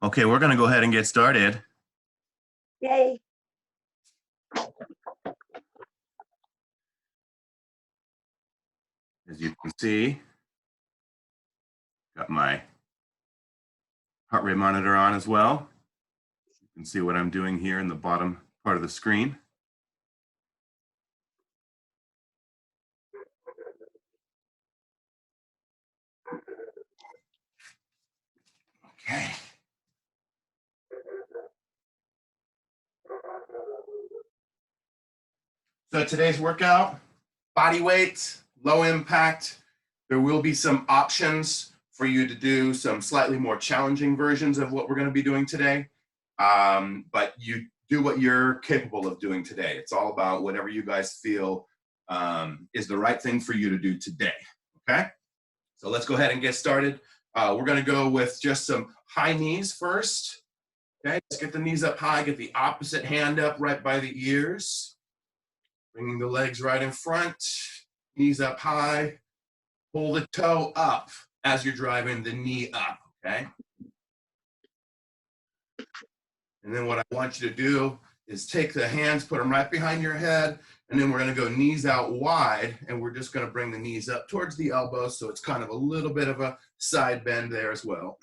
Okay, we're gonna go ahead and get started. Yay. As you can see, got my heart rate monitor on as well. You can see what I'm doing here in the bottom part of the screen. Okay. So today's workout, body weight, low impact. There will be some options for you to do some slightly more challenging versions of what we're going to be doing today. But you do what you're capable of doing today. It's all about whatever you guys feel is the right thing for you to do today. Okay? So let's go ahead and get started. We're going to go with just some high knees first. Okay, let's get the knees up high, get the opposite hand up right by the ears. Bringing the legs right in front, knees up high. Pull the toe up as you're driving the knee up, okay? And then what I want you to do is take the hands, put them right behind your head, and then we're gonna go knees out wide, and we're just gonna bring the knees up towards the elbows, so it's kind of a little bit of a side bend there as well.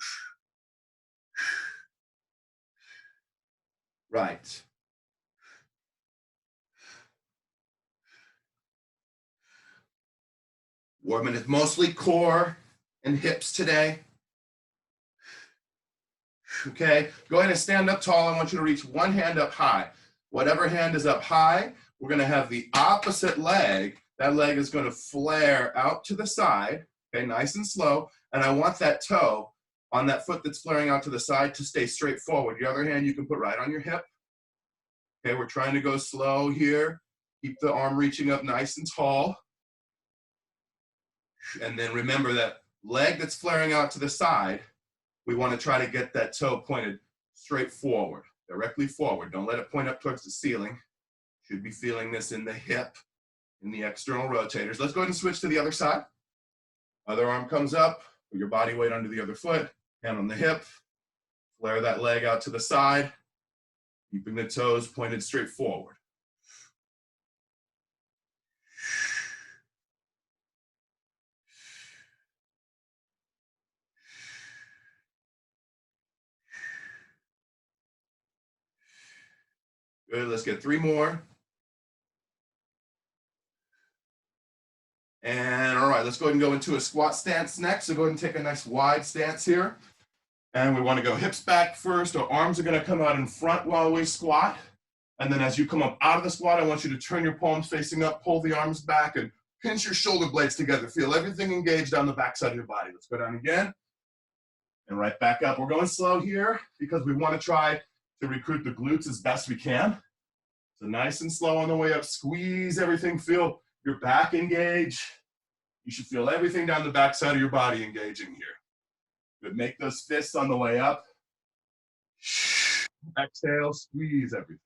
Right. Warming is mostly core and hips today. Okay, go ahead and stand up tall. I want you to reach one hand up high. Whatever hand is up high, we're gonna have the opposite leg. That leg is gonna flare out to the side, okay, nice and slow. And I want that toe on that foot that's flaring out to the side to stay straight forward. The other hand you can put right on your hip. Okay, we're trying to go slow here. Keep the arm reaching up nice and tall. And then remember that leg that's flaring out to the side, we want to try to get that toe pointed straight forward, directly forward. Don't let it point up towards the ceiling. Should be feeling this in the hip, in the external rotators. Let's go ahead and switch to the other side. Other arm comes up, put your body weight under the other foot, hand on the hip, flare that leg out to the side, keeping the toes pointed straight forward. Good, let's get 3 more. And all right, let's go ahead and go into a squat stance next. So go ahead and take a nice wide stance here. And we want to go hips back first. Our arms are going to come out in front while we squat. And then as you come up out of the squat, I want you to turn your palms facing up, pull the arms back, and pinch your shoulder blades together. Feel everything engaged down the backside of your body. Let's go down again. And right back up. We're going slow here because we want to try to recruit the glutes as best we can. So nice and slow on the way up. Squeeze everything. Feel your back engage. You should feel everything down the backside of your body engaging here. Good. Make those fists on the way up. Exhale, squeeze everything.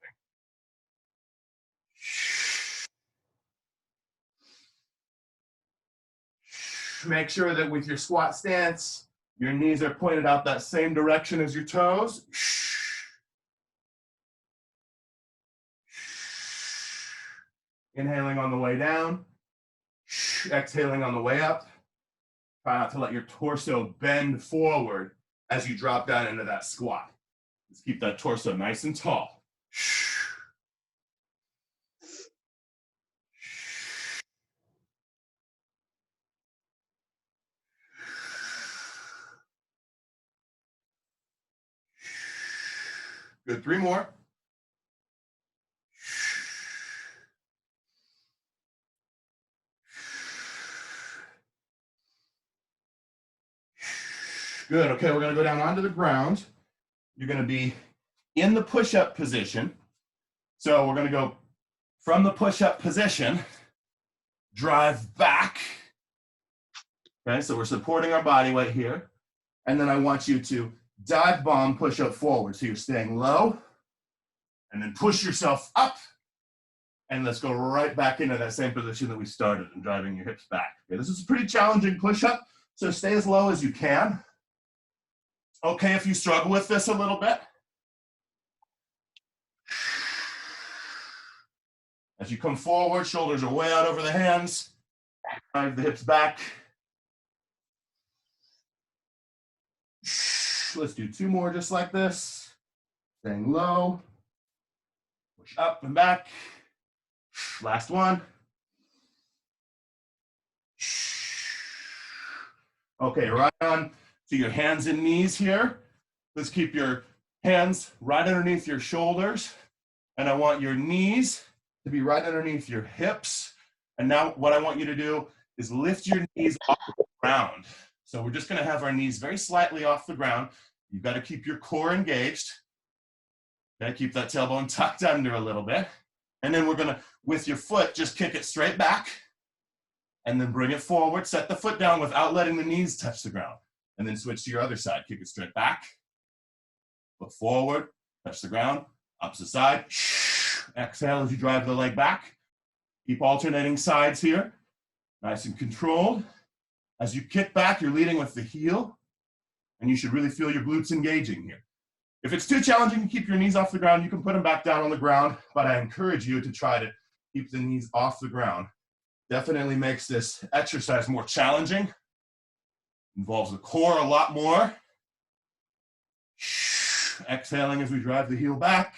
Make sure that with your squat stance, your knees are pointed out that same direction as your toes. Inhaling on the way down. Exhaling on the way up. Try not to let your torso bend forward as you drop down into that squat. Let's keep that torso nice and tall. Good, 3 more. Good, okay, we're gonna go down onto the ground. You're gonna be in the push-up position. So we're gonna go from the push-up position, drive back. Okay, so we're supporting our body weight here. And then I want you to dive bomb push-up forward. So you're staying low, and then push yourself up. And let's go right back into that same position that we started and driving your hips back. Okay, this is a pretty challenging push-up, so stay as low as you can. okay if you struggle with this a little bit. As you come forward, shoulders are way out over the hands. Drive the hips back. Let's do 2 more just like this. Staying low. Push up and back. Last one. Okay, right on to your hands and knees here. Let's keep your hands right underneath your shoulders. And I want your knees to be right underneath your hips. And now what I want you to do is lift your knees off the ground. So we're just going to have our knees very slightly off the ground. You've got to keep your core engaged. Okay, keep that tailbone tucked under a little bit. And then we're going to, with your foot, just kick it straight back. And then bring it forward. Set the foot down without letting the knees touch the ground. And then switch to your other side. Kick it straight back. Foot forward. Touch the ground. Opposite side. Exhale as you drive the leg back. Keep alternating sides here. Nice and controlled. As you kick back, you're leading with the heel. And you should really feel your glutes engaging here. If it's too challenging to keep your knees off the ground, you can put them back down on the ground. But I encourage you to try to keep the knees off the ground. Definitely makes this exercise more challenging. Involves the core a lot more. Exhaling as we drive the heel back.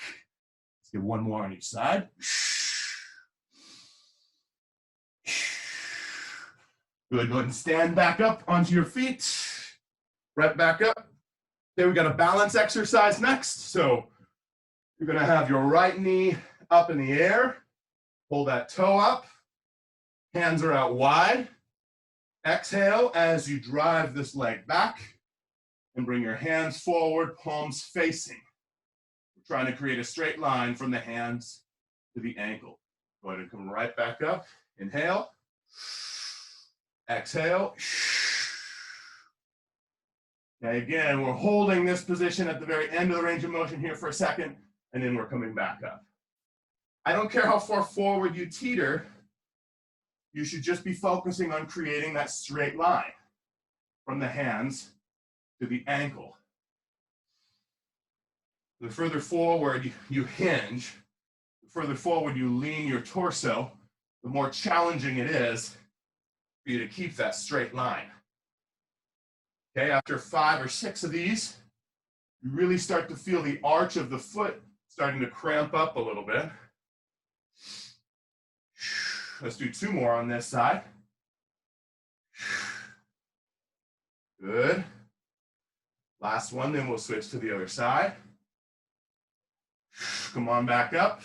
Let's get 1 more on each side. Good, go ahead and stand back up onto your feet. Right back up. Then we got a balance exercise next. So you're gonna have your right knee up in the air. Pull that toe up. Hands are out wide. Exhale as you drive this leg back and bring your hands forward, palms facing. We're trying to create a straight line from the hands to the ankle. Go ahead and come right back up. Inhale. Exhale. Okay, again, we're holding this position at the very end of the range of motion here for a second, and then we're coming back up. I don't care how far forward you teeter, you should just be focusing on creating that straight line from the hands to the ankle. The further forward you hinge, the further forward you lean your torso, the more challenging it is for you to keep that straight line. Okay, after 5 or 6 of these, you really start to feel the arch of the foot starting to cramp up a little bit. Let's do 2 more on this side. Good. Last one, then we'll switch to the other side. Come on back up.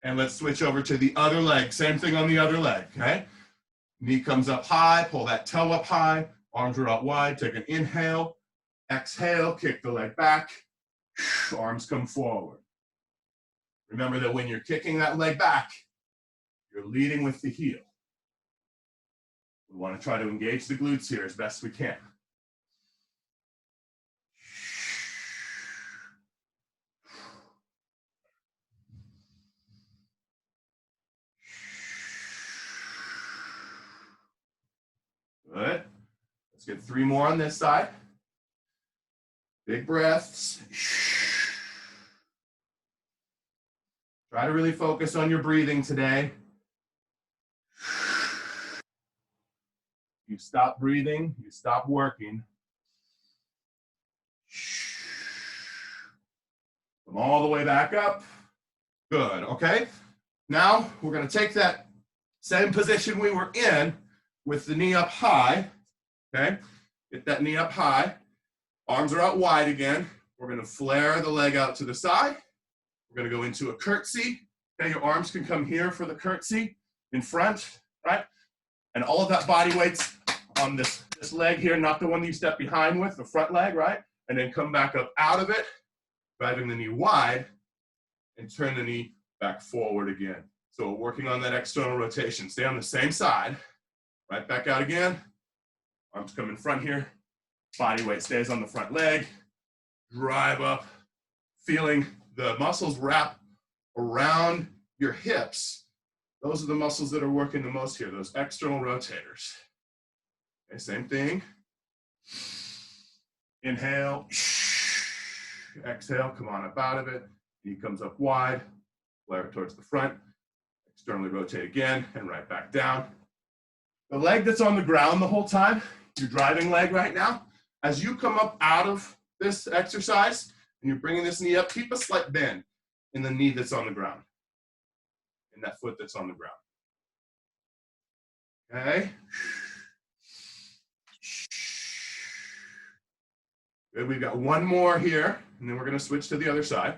And let's switch over to the other leg. Same thing on the other leg, okay? Knee comes up high, pull that toe up high, arms are out wide, take an inhale, exhale, kick the leg back, arms come forward. Remember that when you're kicking that leg back, you're leading with the heel. We want to try to engage the glutes here as best we can. Good. Let's get 3 more on this side. Big breaths. Try to really focus on your breathing today. You stop breathing, you stop working. Come all the way back up. Good, okay? Now we're going to take that same position we were in with the knee up high, okay? Get that knee up high. Arms are out wide again. We're going to flare the leg out to the side. We're going to go into a curtsy. Okay, your arms can come here for the curtsy in front, right? And all of that body weight's on this leg here, not the one that you step behind with, the front leg, right? And then come back up out of it, driving the knee wide, and turn the knee back forward again. So we're working on that external rotation. Stay on the same side. Right back out again. Arms come in front here. Body weight stays on the front leg. Drive up. Feeling the muscles wrap around your hips. Those are the muscles that are working the most here, those external rotators. Okay, same thing. Inhale. Exhale, come on up out of it. Knee comes up wide, flare it towards the front. Externally rotate again and right back down. The leg that's on the ground the whole time, your driving leg right now, as you come up out of this exercise and you're bringing this knee up, keep a slight bend in the knee that's on the ground, in that foot that's on the ground. Okay. Good, we've got one more here, and then we're gonna switch to the other side.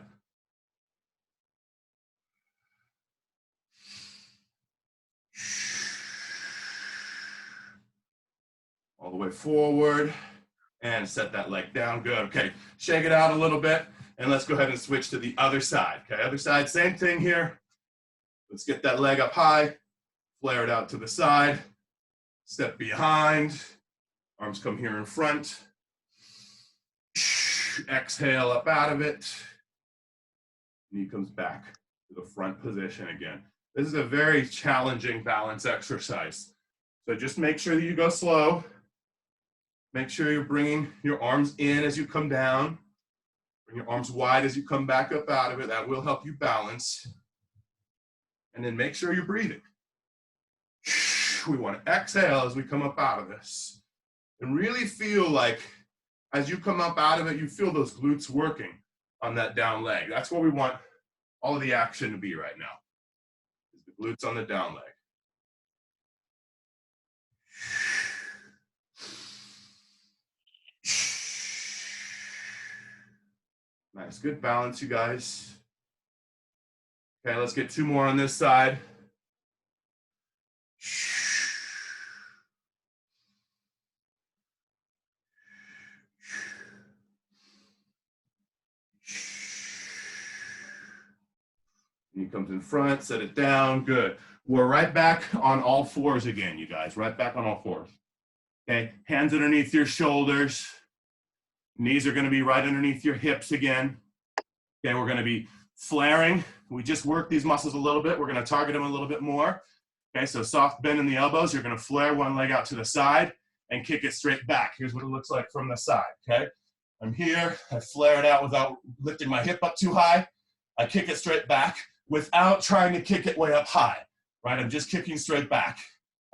All the way forward, and set that leg down, good. Okay, shake it out a little bit, and let's go ahead and switch to the other side. Okay, other side, same thing here. Let's get that leg up high, flare it out to the side, step behind, arms come here in front. Exhale up out of it. Knee comes back to the front position again. This is a very challenging balance exercise. So just make sure that you go slow. Make sure you're bringing your arms in as you come down. Bring your arms wide as you come back up out of it. That will help you balance. And then make sure you're breathing. We want to exhale as we come up out of this. And really feel like as you come up out of it, you feel those glutes working on that down leg. That's where we want all of the action to be right now, is the glutes on the down leg. Nice, good balance, you guys. Okay, let's get two more on this side. Knee comes in front, set it down, good. We're right back on all fours again, you guys, right back on all fours. Okay, hands underneath your shoulders. Knees are gonna be right underneath your hips again. Okay, we're gonna be flaring. We just worked these muscles a little bit. We're gonna target them a little bit more. Okay, so soft bend in the elbows. You're gonna flare one leg out to the side and kick it straight back. Here's what it looks like from the side, okay? I'm here, I flare it out without lifting my hip up too high. I kick it straight back without trying to kick it way up high, right? I'm just kicking straight back.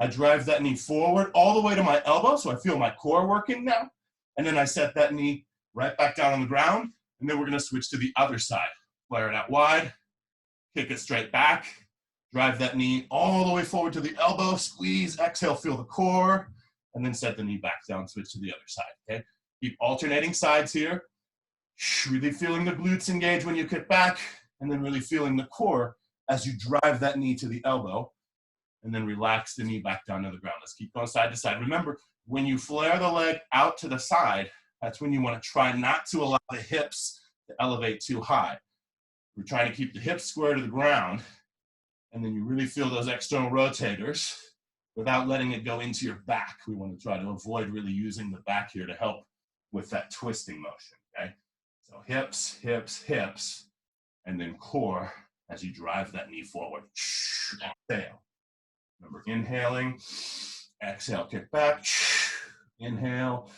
I drive that knee forward all the way to my elbow, so I feel my core working now. And then I set that knee right back down on the ground, and then we're gonna switch to the other side. Flare it out wide, kick it straight back, drive that knee all the way forward to the elbow, squeeze, exhale, feel the core, and then set the knee back down, switch to the other side, okay? Keep alternating sides here. Really feeling the glutes engage when you kick back, and then really feeling the core as you drive that knee to the elbow, and then relax the knee back down to the ground. Let's keep going side to side. Remember, when you flare the leg out to the side, that's when you want to try not to allow the hips to elevate too high. We're trying to keep the hips square to the ground, and then you really feel those external rotators without letting it go into your back. We want to try to avoid really using the back here to help with that twisting motion, okay? So hips, hips, hips, and then core as you drive that knee forward. Exhale. Remember, inhaling, exhale, kick back, inhale,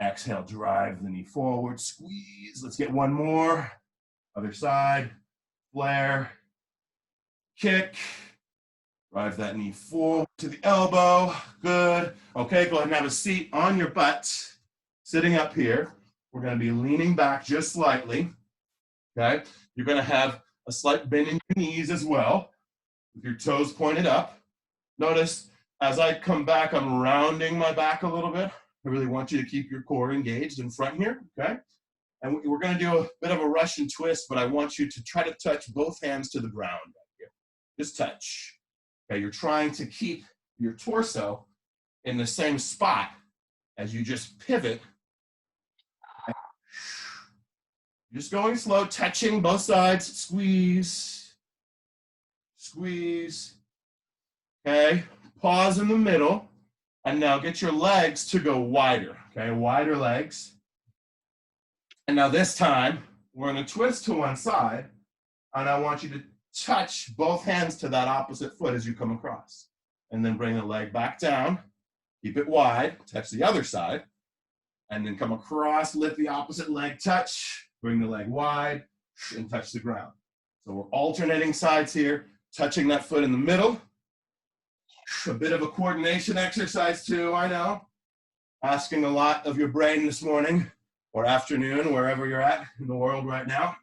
exhale, drive the knee forward, squeeze. Let's get one more. Other side, flare, kick, drive that knee forward to the elbow, good. Okay, go ahead and have a seat on your butt, sitting up here. We're gonna be leaning back just slightly, okay? You're gonna have a slight bend in your knees as well, with your toes pointed up. Notice as I come back, I'm rounding my back a little bit. I really want you to keep your core engaged in front here, okay? And we're gonna do a bit of a Russian twist, but I want you to try to touch both hands to the ground right here. Just touch. Okay, you're trying to keep your torso in the same spot as you just pivot. Just going slow, touching both sides, squeeze, squeeze. Okay, pause in the middle, and now get your legs to go wider, okay, wider legs. And now this time, we're gonna twist to one side, and I want you to touch both hands to that opposite foot as you come across. And then bring the leg back down, keep it wide, touch the other side, And then come across, let the opposite leg touch, bring the leg wide, and touch the ground. So we're alternating sides here, touching that foot in the middle. A bit of a coordination exercise too, I know. Asking a lot of your brain this morning or afternoon, wherever you're at in the world right now.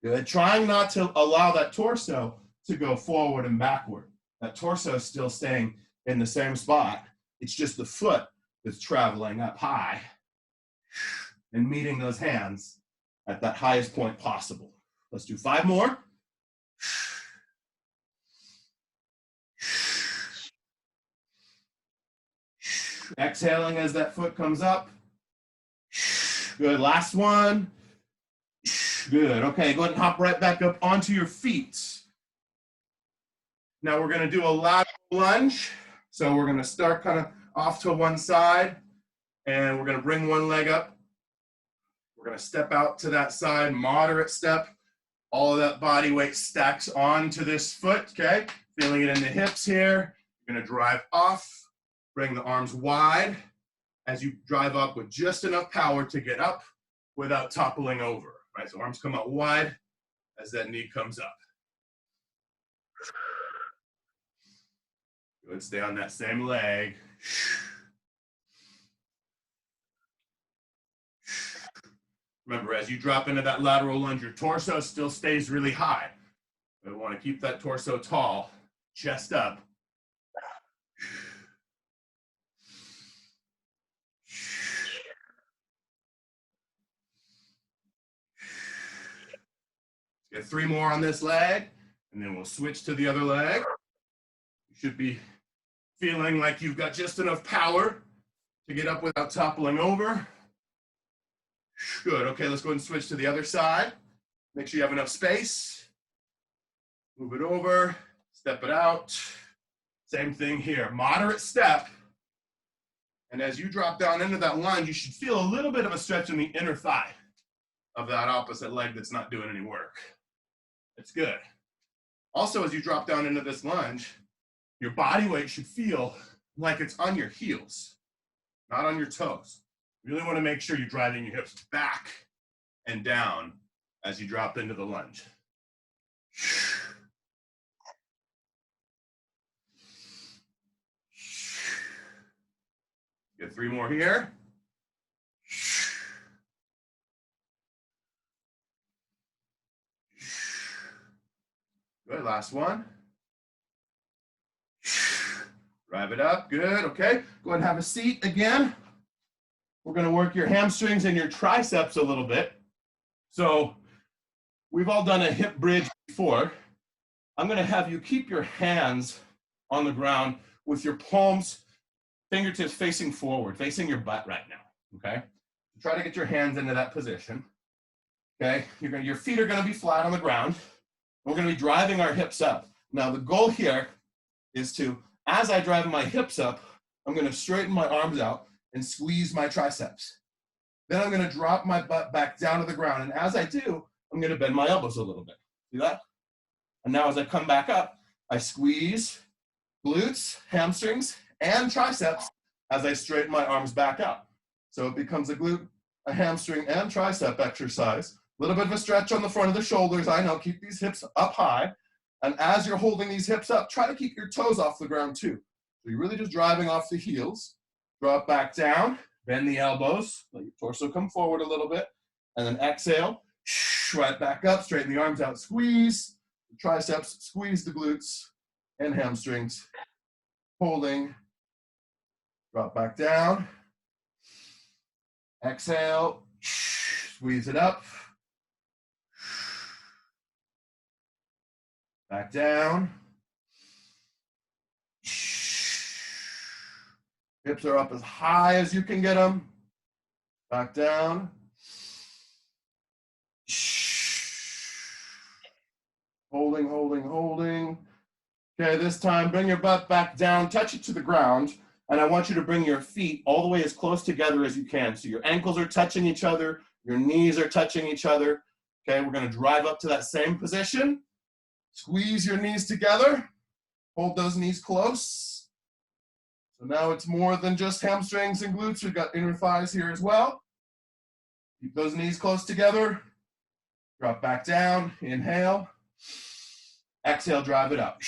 Good. Trying not to allow that torso to go forward and backward. That torso is still staying in the same spot. It's just the foot that's traveling up high and meeting those hands at that highest point possible. Let's do 5 more. Exhaling as that foot comes up. Good. Last one. Good. Okay, go ahead and hop right back up onto your feet. Now we're going to do a lateral lunge. So we're going to start kind of off to one side, and we're going to bring one leg up. We're going to step out to that side, moderate step. All of that body weight stacks onto this foot, okay? Feeling it in the hips here. You're going to drive off, bring the arms wide as you drive up with just enough power to get up without toppling over, right? So arms come out wide as that knee comes up. Good, stay on that same leg. Remember, as you drop into that lateral lunge, your torso still stays really high. We want to keep that torso tall, chest up. Get 3 more on this leg, and then we'll switch to the other leg. You should be feeling like you've got just enough power to get up without toppling over. Good. Okay, let's go ahead and switch to the other side. Make sure you have enough space. Move it over, step it out. Same thing here. Moderate step. And as you drop down into that lunge, you should feel a little bit of a stretch in the inner thigh of that opposite leg that's not doing any work. It's good. Also, as you drop down into this lunge, your body weight should feel like it's on your heels, not on your toes. You really want to make sure you're driving your hips back and down as you drop into the lunge. Get 3 more here. Good, last one. Drive it up, good, okay. Go ahead and have a seat again. We're gonna work your hamstrings and your triceps a little bit. So we've all done a hip bridge before. I'm gonna have you keep your hands on the ground with your palms, fingertips facing forward, facing your butt right now, okay? Try to get your hands into that position, okay? Your feet are gonna be flat on the ground. We're gonna be driving our hips up. Now the goal here is to, as I drive my hips up, I'm gonna straighten my arms out and squeeze my triceps. Then I'm gonna drop my butt back down to the ground. And as I do, I'm gonna bend my elbows a little bit. See that? And now as I come back up, I squeeze glutes, hamstrings, and triceps as I straighten my arms back out. So it becomes a glute, a hamstring, and tricep exercise. A little bit of a stretch on the front of the shoulders. I know, keep these hips up high. And as you're holding these hips up, try to keep your toes off the ground too. So you're really just driving off the heels. Drop back down, bend the elbows, let your torso come forward a little bit, and then exhale, right back up, straighten the arms out, squeeze the triceps, squeeze the glutes and hamstrings, holding, drop back down, exhale, squeeze it up, back down. Hips are up as high as you can get them. Back down. Holding, holding, holding. Okay, this time bring your butt back down, touch it to the ground, and I want you to bring your feet all the way as close together as you can. So your ankles are touching each other, your knees are touching each other. Okay, we're gonna drive up to that same position. Squeeze your knees together. Hold those knees close. So now it's more than just hamstrings and glutes. We've got inner thighs here as well. Keep those knees close together. Drop back down. Inhale. Exhale, drive it up.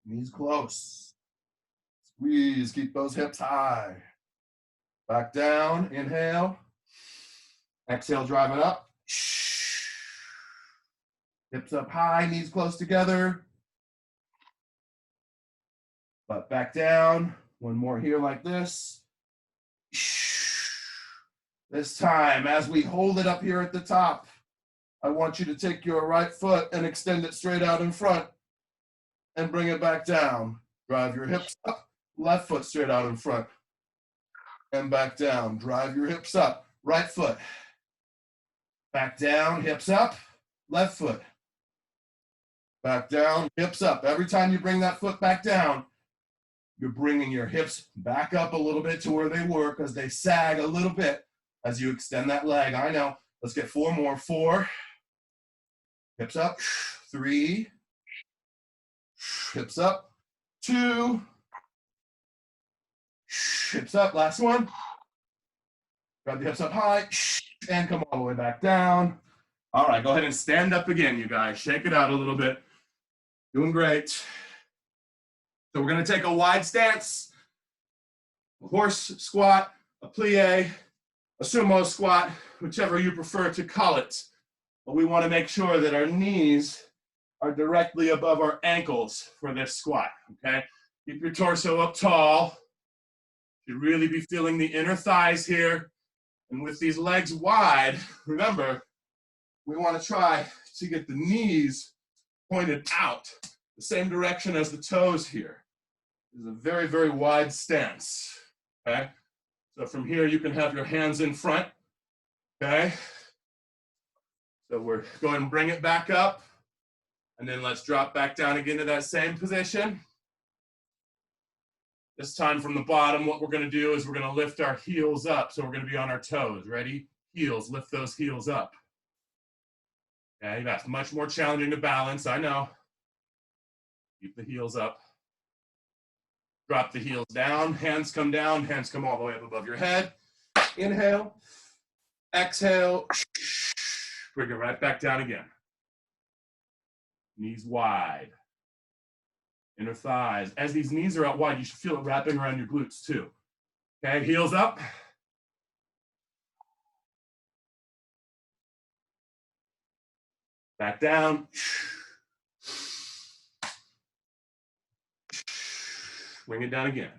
Knees close. Squeeze, keep those hips high. Back down, inhale. Exhale, drive it up. Hips up high, knees close together. Butt back down. One more here like this. This time, as we hold it up here at the top, I want you to take your right foot and extend it straight out in front and bring it back down. Drive your hips up, left foot straight out in front and back down. Drive your hips up, right foot. Back down, hips up, left foot. Back down, hips up. Every time you bring that foot back down, you're bringing your hips back up a little bit to where they were because they sag a little bit as you extend that leg. I know. Let's get 4 more. 4. Hips up. 3. Hips up. 2. Hips up. Last one. Grab the hips up high and come all the way back down. All right, go ahead and stand up again, you guys. Shake it out a little bit. Doing great. So we're going to take a wide stance, a horse squat, a plie, a sumo squat, whichever you prefer to call it. But we want to make sure that our knees are directly above our ankles for this squat, okay? Keep your torso up tall. You really be feeling the inner thighs here. And with these legs wide, remember, we want to try to get the knees pointed out the same direction as the toes here. This is a very, very wide stance, okay? So from here, you can have your hands in front, okay? So we're going to bring it back up, and then let's drop back down again to that same position. This time from the bottom, what we're going to do is we're going to lift our heels up. So we're going to be on our toes. Ready? Heels, lift those heels up. Okay, that's much more challenging to balance, I know. Keep the heels up. Drop the heels down, hands come all the way up above your head. Inhale, exhale, bring it right back down again. Knees wide. Inner thighs. As these knees are out wide, you should feel it wrapping around your glutes too. Okay, heels up. Back down. Bring it down again.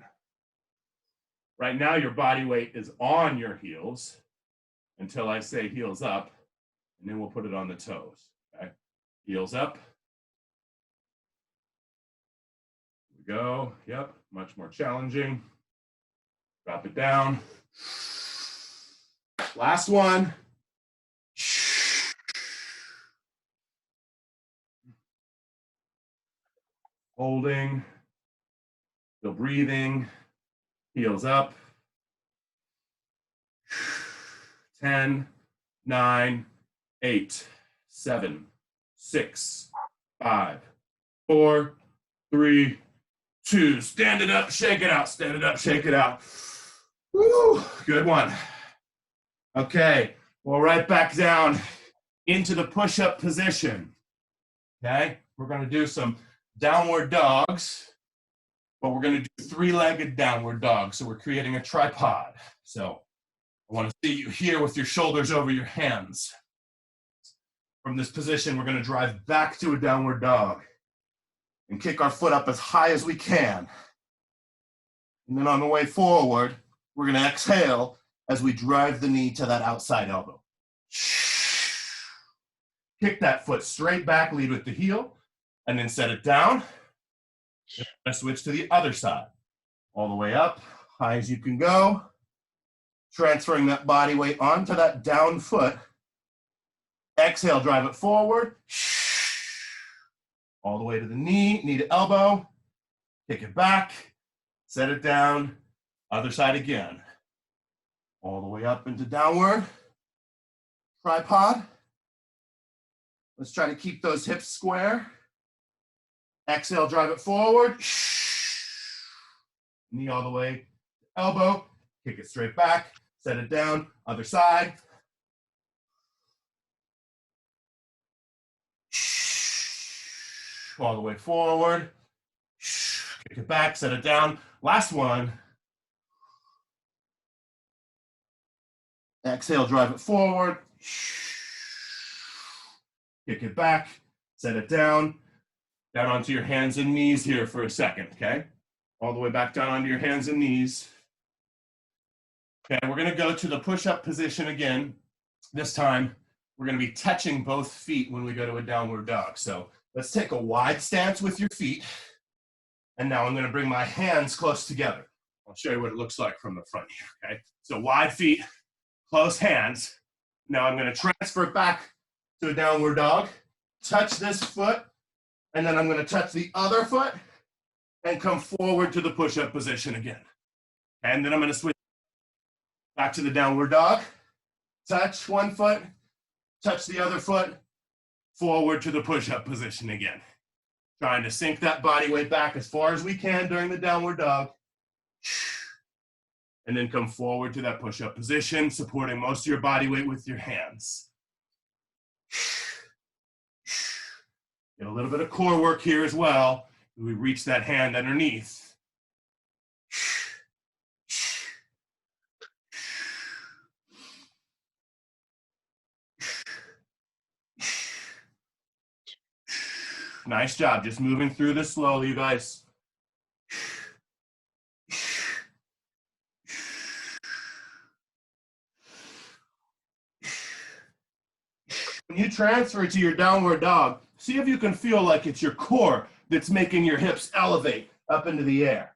Right now, your body weight is on your heels until I say heels up, and then we'll put it on the toes. Okay, heels up. Go. Yep, much more challenging. Drop it down. Last one. Holding. Still breathing. Heels up. 10, 9, 8, 7, 6, 5, 4, 3, 2. Stand it up, shake it out. Stand it up, shake it out. Woo, good one. Okay, well, right back down into the push-up position. Okay, we're going to do some downward dogs, but we're going to do 3-legged downward dogs. So we're creating a tripod. So I want to see you here with your shoulders over your hands. From this position, we're going to drive back to a downward dog and kick our foot up as high as we can. And then on the way forward, we're going to exhale as we drive the knee to that outside elbow. Kick that foot straight back, lead with the heel, and then set it down. And switch to the other side. All the way up, high as you can go. Transferring that body weight onto that down foot. Exhale, drive it forward. All the way to the knee, knee to elbow. Kick it back, set it down, other side again. All the way up into downward. Tripod. Let's try to keep those hips square. Exhale, drive it forward. knee all the way, elbow, kick it straight back, set it down, other side. All the way forward, kick it back, set it down. Last one. Exhale, drive it forward. Kick it back, set it down onto your hands and knees here for a second, okay? All the way back down onto your hands and knees. Okay, we're gonna go to the push-up position again. This time, we're gonna be touching both feet when we go to a downward dog. So let's take a wide stance with your feet. And now I'm gonna bring my hands close together. I'll show you what it looks like from the front here, okay? So wide feet, close hands. Now I'm gonna transfer it back to a downward dog, touch this foot, and then I'm gonna touch the other foot and come forward to the push-up position again. And then I'm gonna switch back to the downward dog, touch one foot, touch the other foot, forward to the push-up position again. Trying to sink that body weight back as far as we can during the downward dog. And then come forward to that push-up position, supporting most of your body weight with your hands. Get a little bit of core work here as well. We reach that hand underneath. Nice job, just moving through this slowly, you guys. When you transfer to your downward dog, see if you can feel like it's your core that's making your hips elevate up into the air.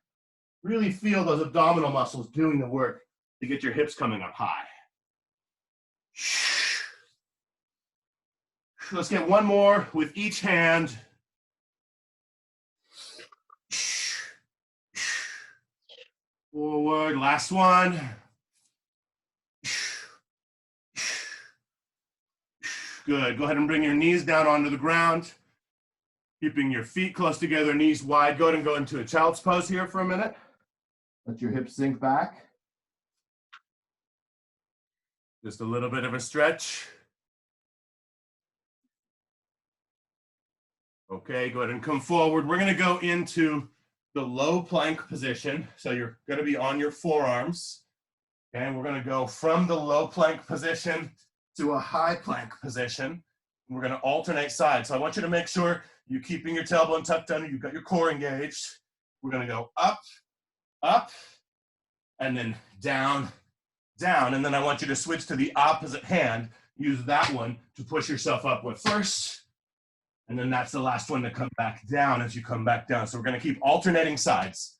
Really feel those abdominal muscles doing the work to get your hips coming up high. Let's get one more with each hand. Forward, last one. Good, go ahead and bring your knees down onto the ground. Keeping your feet close together, knees wide. Go ahead and go into a child's pose here for a minute. Let your hips sink back. Just a little bit of a stretch. Okay, go ahead and come forward. We're gonna go into the low plank position. So you're gonna be on your forearms. And we're gonna go from the low plank position to a high plank position. We're gonna alternate sides. So I want you to make sure you're keeping your tailbone tucked under, you've got your core engaged. We're gonna go up, up, and then down, down. And then I want you to switch to the opposite hand. Use that one to push yourself upward first. And then that's the last one to come back down as you come back down. So we're gonna keep alternating sides,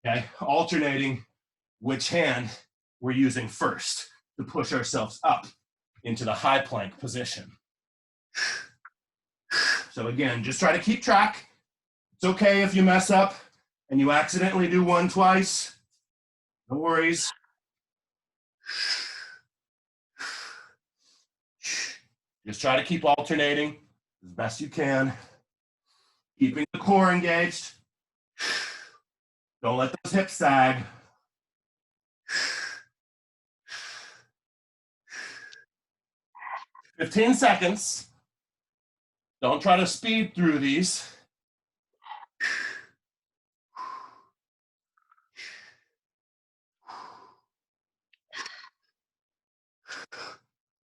okay? Alternating which hand we're using first to push ourselves up into the high plank position. So again, just try to keep track. It's okay if you mess up and you accidentally do one twice. No worries. Just try to keep alternating as best you can. Keeping the core engaged. Don't let those hips sag. 15 seconds. Don't try to speed through these.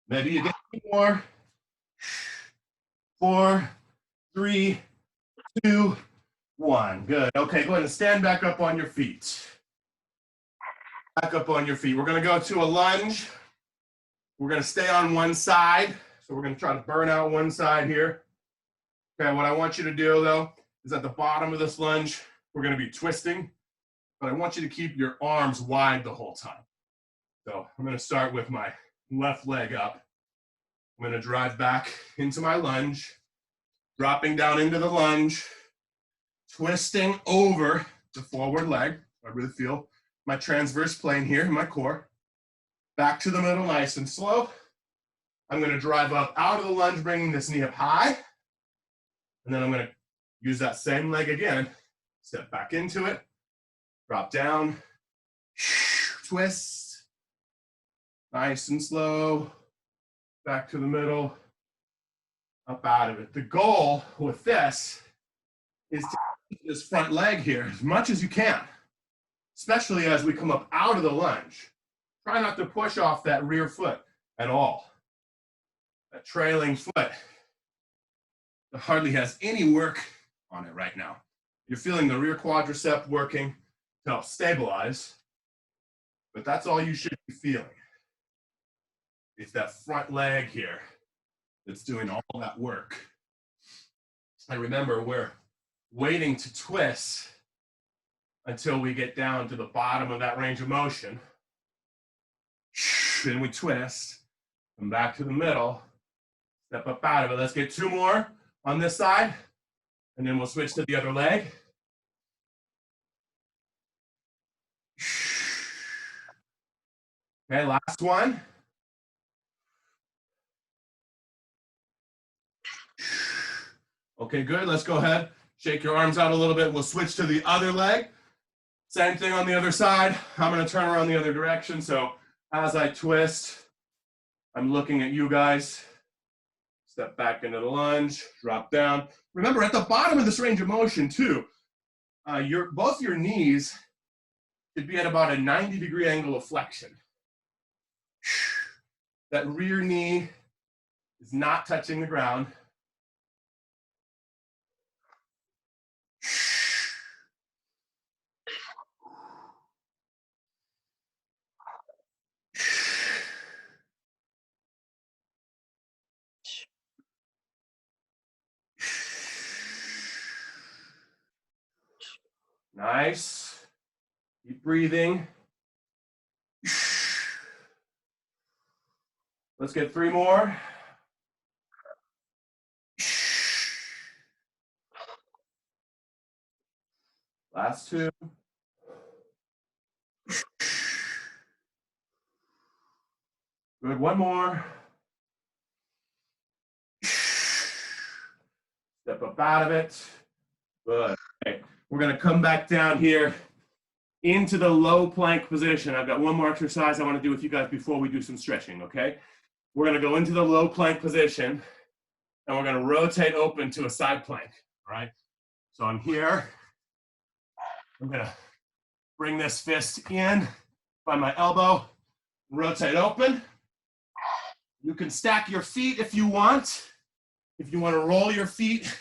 Maybe you get more. 4, 3, 2, 1. Good. Okay, go ahead and stand back up on your feet. Back up on your feet. We're going to go to a lunge. We're going to stay on one side. So we're going to try to burn out one side here. Okay, what I want you to do, though, is at the bottom of this lunge, we're going to be twisting. But I want you to keep your arms wide the whole time. So I'm going to start with my left leg up. I'm going to drive back into my lunge, dropping down into the lunge, twisting over the forward leg. I really feel my transverse plane here in my core. Back to the middle, nice and slow. I'm going to drive up out of the lunge, bringing this knee up high. And then I'm going to use that same leg again, step back into it, Drop down, twist, nice and slow, back to the middle, up out of it. The goal with this is to keep this front leg here as much as you can, especially as we come up out of the lunge. Try not to push off that rear foot at all. That trailing foot that hardly has any work on it right now. You're feeling the rear quadricep working to help stabilize, but that's all you should be feeling. It's that front leg here that's doing all that work. And remember, we're waiting to twist until we get down to the bottom of that range of motion. Then we twist, come back to the middle, step up out of it. Let's get 2 more on this side, and then we'll switch to the other leg. Okay, last one. Okay, good. Let's go ahead. Shake your arms out a little bit. We'll switch to the other leg. Same thing on the other side. I'm going to turn around the other direction. So as I twist, I'm looking at you guys. Step back into the lunge, drop down. Remember, at the bottom of this range of motion, too, both your knees should be at about a 90-degree angle of flexion. That rear knee is not touching the ground. Nice. Keep breathing. Let's get 3 more. Last 2. Good, 1 more. Step up out of it. Good. Okay. We're going to come back down here into the low plank position. I've got 1 more exercise I want to do with you guys before we do some stretching, okay? We're going to go into the low plank position, and we're going to rotate open to a side plank, all right? So I'm here. I'm going to bring this fist in by my elbow, rotate open. You can stack your feet if you want. If you want to roll your feet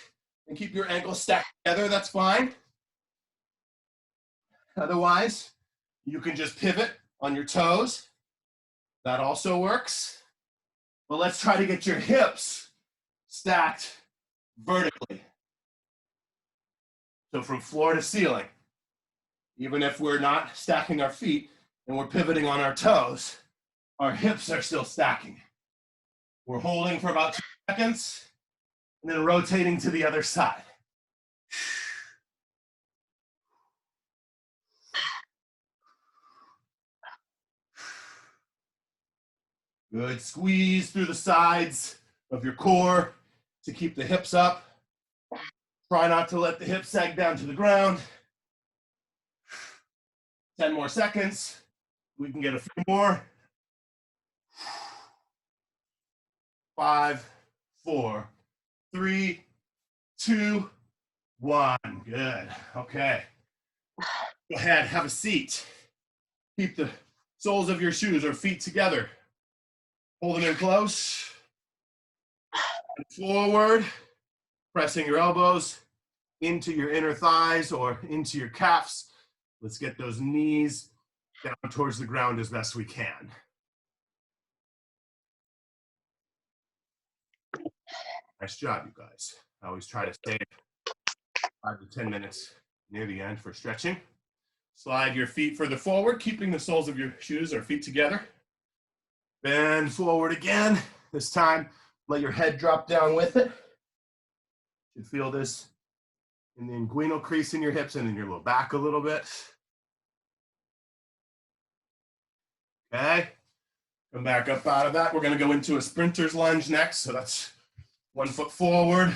and keep your ankles stacked together, that's fine. Otherwise, you can just pivot on your toes. That also works. But let's try to get your hips stacked vertically. So from floor to ceiling, even if we're not stacking our feet and we're pivoting on our toes, our hips are still stacking. We're holding for about 2 seconds and then rotating to the other side. Good, squeeze through the sides of your core to keep the hips up. Try not to let the hips sag down to the ground. 10 more seconds. We can get a few more. 5, 4, 3, 2, 1. Good, okay. Go ahead, have a seat. Keep the soles of your shoes or feet together. Hold them in close. And forward, pressing your elbows into your inner thighs or into your calves. Let's get those knees down towards the ground as best we can. Nice job, you guys. I always try to stay 5 to 10 minutes near the end for stretching. Slide your feet further forward, keeping the soles of your shoes or feet together. Bend forward again. This time, let your head drop down with it. You should feel this in the inguinal crease in your hips and in your low back a little bit. Okay. Come back up out of that. We're going to go into a sprinter's lunge next. So that's 1 foot forward,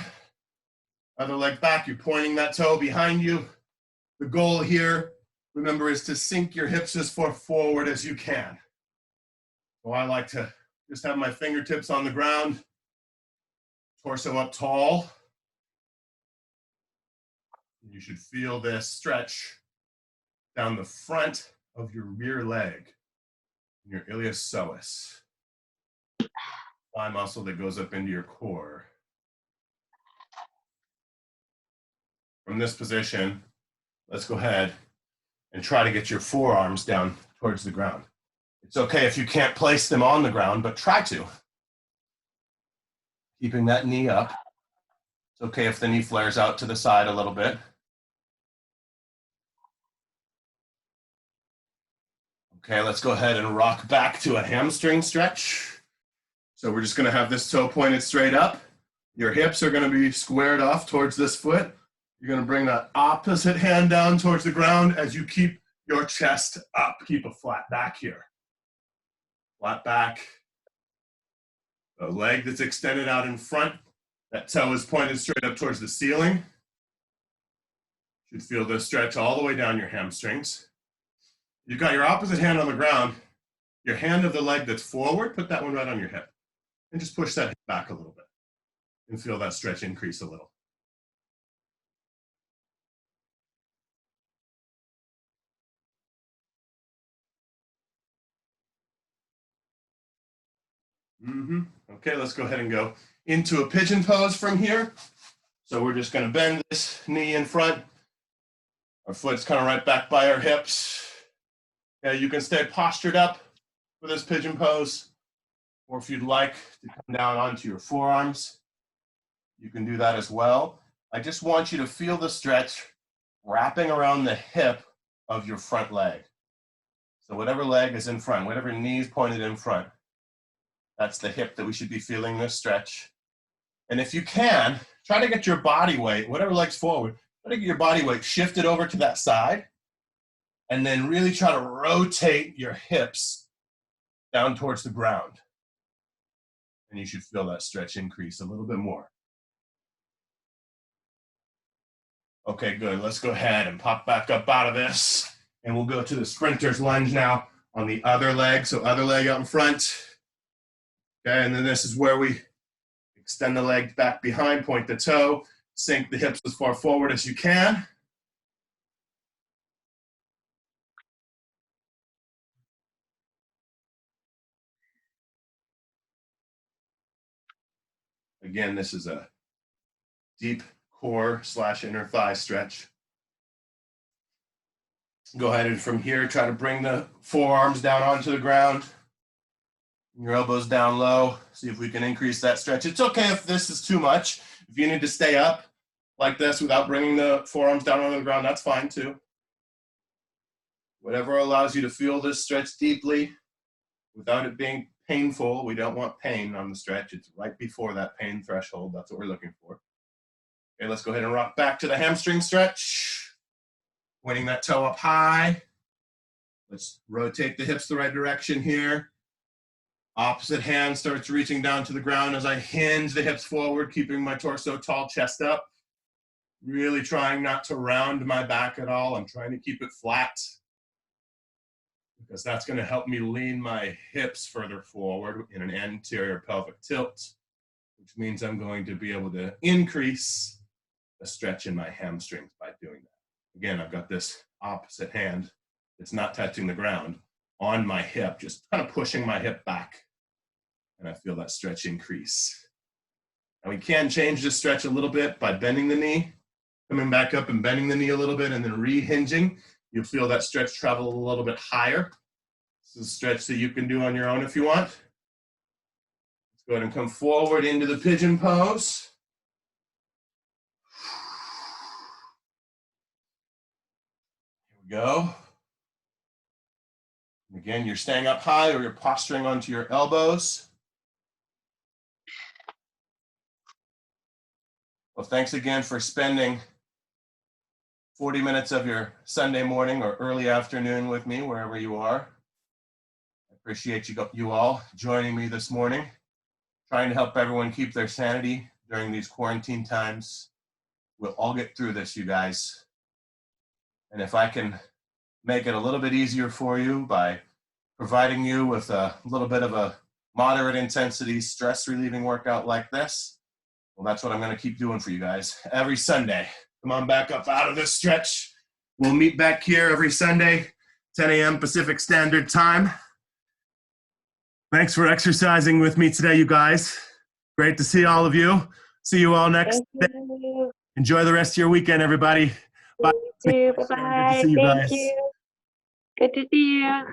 other leg back. You're pointing that toe behind you. The goal here remember, is to sink your hips as far forward as you can. So I like to just have my fingertips on the ground, torso up tall. You should feel this stretch down the front of your rear leg, your iliopsoas, thigh muscle that goes up into your core. From this position, let's go ahead and try to get your forearms down towards the ground. It's okay if you can't place them on the ground, but try to. Keeping that knee up. It's okay if the knee flares out to the side a little bit. Okay, let's go ahead and rock back to a hamstring stretch. So we're just gonna have this toe pointed straight up. Your hips are gonna be squared off towards this foot. You're gonna bring that opposite hand down towards the ground as you keep your chest up. Keep a flat back here. Flat back. The leg that's extended out in front, that toe is pointed straight up towards the ceiling. You should feel this stretch all the way down your hamstrings. You've got your opposite hand on the ground. Your hand of the leg that's forward, put that one right on your hip. And just push that hip back a little bit. And feel that stretch increase a little. Okay, let's go ahead and go into a pigeon pose from here. So we're just going to bend this knee in front. Our foot's kind of right back by our hips. Okay, you can stay postured up for this pigeon pose, or if you'd like to come down onto your forearms, you can do that as well. I just want you to feel the stretch wrapping around the hip of your front leg. So whatever leg is in front, whatever knee is pointed in front, that's the hip that we should be feeling this stretch. And if you can, try to get your body weight, whatever leg's forward, try to get your body weight shifted over to that side, and then really try to rotate your hips down towards the ground. And you should feel that stretch increase a little bit more. Okay, good. Let's go ahead and pop back up out of this. And we'll go to the sprinter's lunge now on the other leg. So other leg out in front. Okay, and then this is where we extend the leg back behind, point the toe, sink the hips as far forward as you can. Again, this is a deep core / inner thigh stretch. Go ahead and from here, try to bring the forearms down onto the ground. Your elbows down low. See if we can increase that stretch. It's okay if this is too much. If you need to stay up like this without bringing the forearms down onto the ground, that's fine too. Whatever allows you to feel this stretch deeply without it being painful. We don't want pain on the stretch. It's right before that pain threshold. That's what we're looking for. Okay, let's go ahead and rock back to the hamstring stretch. Pointing that toe up high. Let's rotate the hips the right direction here. Opposite hand starts reaching down to the ground as I hinge the hips forward, keeping my torso tall, chest up. Really trying not to round my back at all. I'm trying to keep it flat because that's going to help me lean my hips further forward in an anterior pelvic tilt, which means I'm going to be able to increase the stretch in my hamstrings by doing that. Again, I've got this opposite hand that's not touching the ground on my hip, just kind of pushing my hip back. And I feel that stretch increase. And we can change this stretch a little bit by bending the knee, coming back up and bending the knee a little bit and then re-hinging. You'll feel that stretch travel a little bit higher. This is a stretch that you can do on your own if you want. Let's go ahead and come forward into the pigeon pose. Here we go. Again, you're staying up high or you're posturing onto your elbows. Well, thanks again for spending 40 minutes of your Sunday morning or early afternoon with me, wherever you are. I appreciate you all joining me this morning, trying to help everyone keep their sanity during these quarantine times. We'll all get through this, you guys. And if I can make it a little bit easier for you by providing you with a little bit of a moderate intensity stress relieving workout like this. Well, that's what I'm going to keep doing for you guys every Sunday. Come on back up out of this stretch. We'll meet back here every Sunday, 10 a.m. Pacific Standard Time. Thanks for exercising with me today, you guys. Great to see all of you. See you all next day. Thank you. Enjoy the rest of your weekend, everybody. Bye. You too. Good to Bye-bye. see you Thank guys. you. Good to see you.